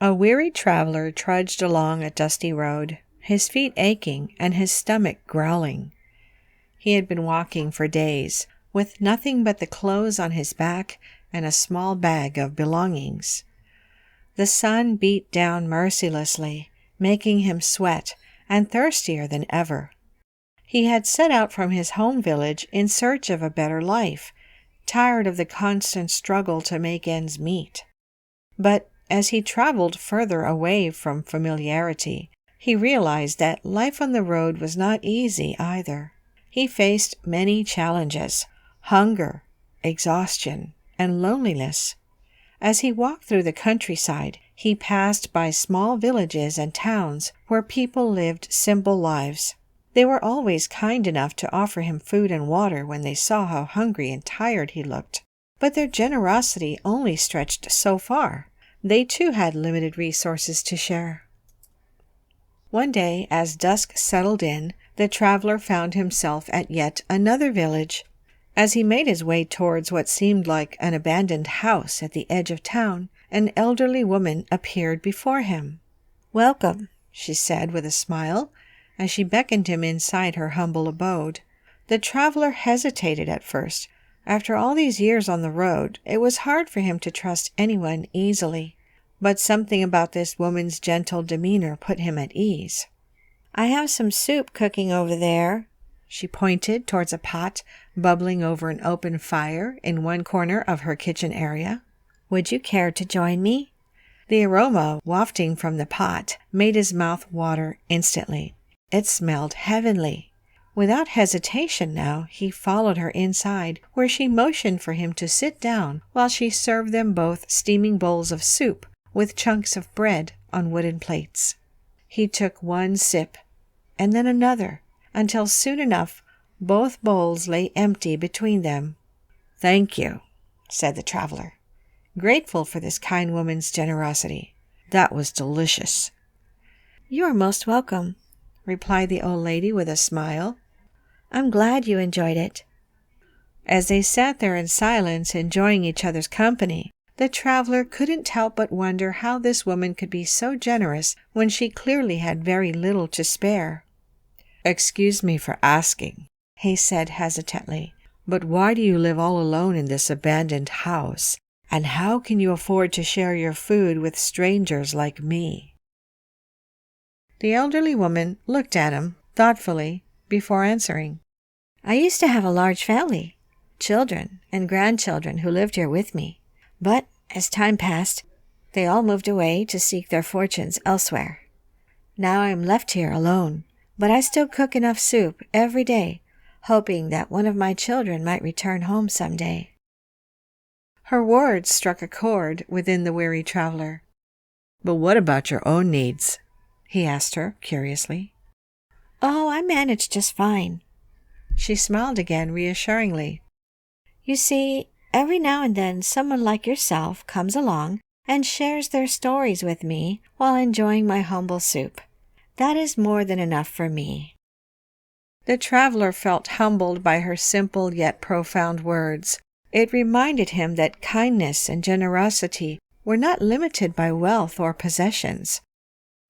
A weary traveler trudged along a dusty road, his feet aching and his stomach growling. He had been walking for days, with nothing but the clothes on his back and a small bag of belongings. The sun beat down mercilessly, making him sweat and thirstier than ever. He had set out from his home village in search of a better life, tired of the constant struggle to make ends meet. But as he traveled further away from familiarity, he realized that life on the road was not easy either. He faced many challenges: hunger, exhaustion, and loneliness. As he walked through the countryside, he passed by small villages and towns where people lived simple lives. They were always kind enough to offer him food and water when they saw how hungry and tired he looked. But their generosity only stretched so far. They too had limited resources to share. One day, as dusk settled in, the traveler found himself at yet another village. As he made his way towards what seemed like an abandoned house at the edge of town, an elderly woman appeared before him. "Welcome," she said with a smile, as she beckoned him inside her humble abode. The traveler hesitated at first. After all these years on the road, it was hard for him to trust anyone easily. But something about this woman's gentle demeanor put him at ease. "I have some soup cooking over there." She pointed towards a pot bubbling over an open fire in one corner of her kitchen area. "Would you care to join me?" The aroma wafting from the pot made his mouth water instantly. It smelled heavenly. Without hesitation now, he followed her inside, where she motioned for him to sit down while she served them both steaming bowls of soup with chunks of bread on wooden plates. He took one sip, and then another, until soon enough both bowls lay empty between them. "Thank you," said the traveler, grateful for this kind woman's generosity. "That was delicious." "You are most welcome," replied the old lady with a smile. "I'm glad you enjoyed it." As they sat there in silence, enjoying each other's company, the traveler couldn't help but wonder how this woman could be so generous when she clearly had very little to spare. "Excuse me for asking," he said hesitantly, "but why do you live all alone in this abandoned house? And how can you afford to share your food with strangers like me?" The elderly woman looked at him thoughtfully before answering. "I used to have a large family, children and grandchildren who lived here with me. But as time passed, they all moved away to seek their fortunes elsewhere. Now I am left here alone, but I still cook enough soup every day, hoping that one of my children might return home someday." Her words struck a chord within the weary traveler. "But what about your own needs?" he asked her curiously. "Oh, I manage just fine." She smiled again reassuringly. "You see, every now and then someone like yourself comes along and shares their stories with me while enjoying my humble soup. That is more than enough for me." The traveler felt humbled by her simple yet profound words. It reminded him that kindness and generosity were not limited by wealth or possessions.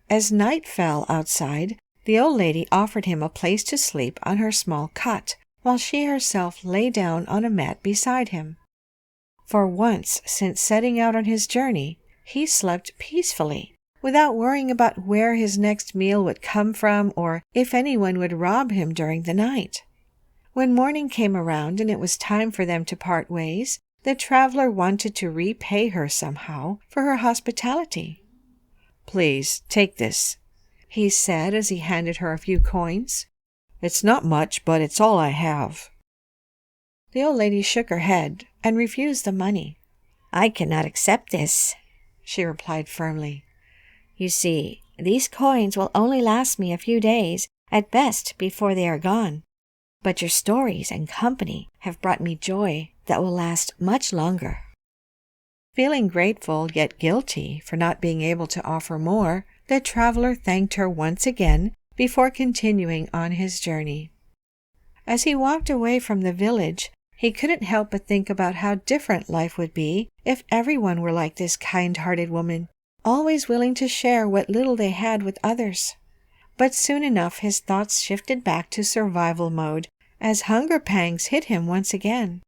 As night fell outside, the old lady offered him a place to sleep on her small cot, while she herself lay down on a mat beside him. For once since setting out on his journey, he slept peacefully, without worrying about where his next meal would come from or if anyone would rob him during the night. When morning came around and it was time for them to part ways, the traveler wanted to repay her somehow for her hospitality. "Please, take this," he said as he handed her a few coins. "It's not much, but it's all I have." The old lady shook her head and refused the money. "I cannot accept this," she replied firmly. "You see, these coins will only last me a few days, at best, before they are gone. But your stories and company have brought me joy that will last much longer." Feeling grateful yet guilty for not being able to offer more, the traveler thanked her once again before continuing on his journey. As he walked away from the village, he couldn't help but think about how different life would be if everyone were like this kind-hearted woman, always willing to share what little they had with others. But soon enough his thoughts shifted back to survival mode as hunger pangs hit him once again.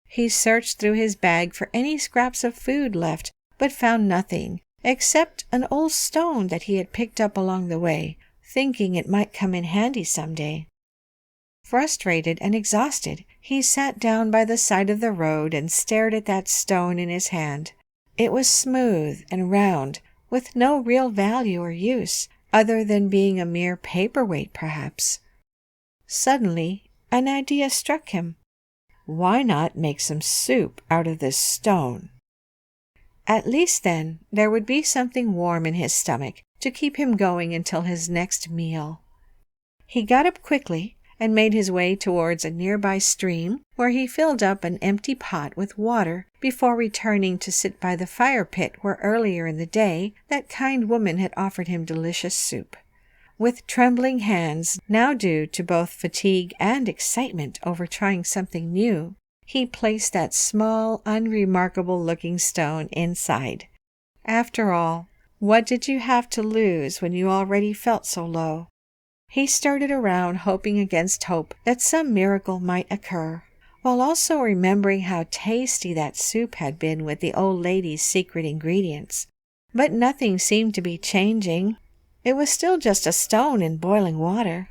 He searched through his bag for any scraps of food left, but found nothing, except an old stone that he had picked up along the way, thinking it might come in handy someday. Frustrated and exhausted, he sat down by the side of the road and stared at that stone in his hand. It was smooth and round, with no real value or use, other than being a mere paperweight, perhaps. Suddenly, an idea struck him. Why not make some soup out of this stone? At least then there would be something warm in his stomach to keep him going until his next meal. He got up quickly and made his way towards a nearby stream, where he filled up an empty pot with water before returning to sit by the fire pit where earlier in the day that kind woman had offered him delicious soup. With trembling hands, now due to both fatigue and excitement over trying something new, he placed that small, unremarkable-looking stone inside. After all, what did you have to lose when you already felt so low? He stirred it around, hoping against hope that some miracle might occur, while also remembering how tasty that soup had been with the old lady's secret ingredients. But nothing seemed to be changing. It was still just a stone in boiling water.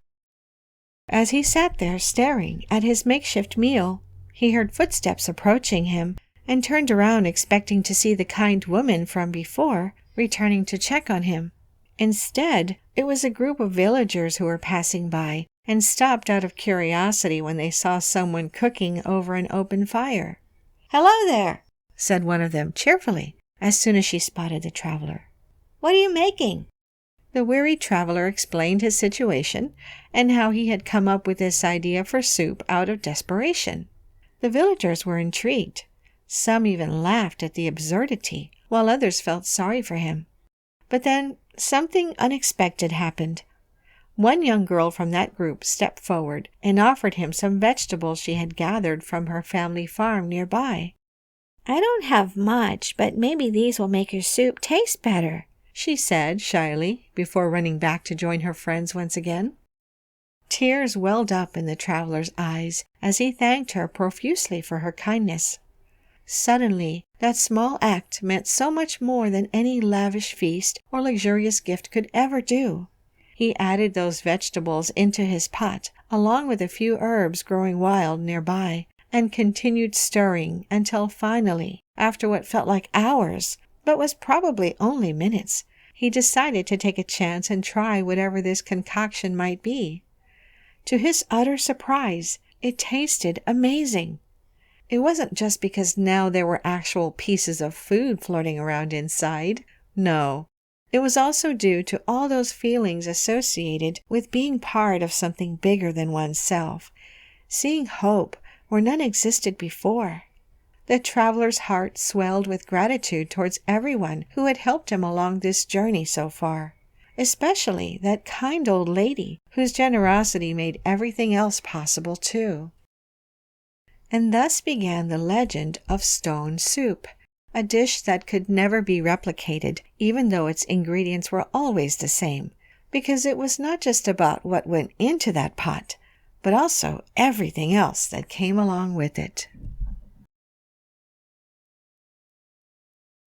As he sat there staring at his makeshift meal, he heard footsteps approaching him and turned around expecting to see the kind woman from before returning to check on him. Instead, it was a group of villagers who were passing by and stopped out of curiosity when they saw someone cooking over an open fire. "Hello there," said one of them cheerfully as soon as she spotted the traveler. "What are you making?" The weary traveler explained his situation and how he had come up with this idea for soup out of desperation. The villagers were intrigued. Some even laughed at the absurdity, while others felt sorry for him. But then something unexpected happened. One young girl from that group stepped forward and offered him some vegetables she had gathered from her family farm nearby. "I don't have much, but maybe these will make your soup taste better," she said shyly, before running back to join her friends once again. Tears welled up in the traveler's eyes as he thanked her profusely for her kindness. Suddenly, that small act meant so much more than any lavish feast or luxurious gift could ever do. He added those vegetables into his pot, along with a few herbs growing wild nearby, and continued stirring until finally, after what felt like hours, but was probably only minutes, he decided to take a chance and try whatever this concoction might be. To his utter surprise, it tasted amazing. It wasn't just because now there were actual pieces of food floating around inside. No, it was also due to all those feelings associated with being part of something bigger than oneself, seeing hope where none existed before. The traveler's heart swelled with gratitude towards everyone who had helped him along this journey so far, especially that kind old lady whose generosity made everything else possible too. And thus began the legend of stone soup, a dish that could never be replicated, even though its ingredients were always the same, because it was not just about what went into that pot, but also everything else that came along with it.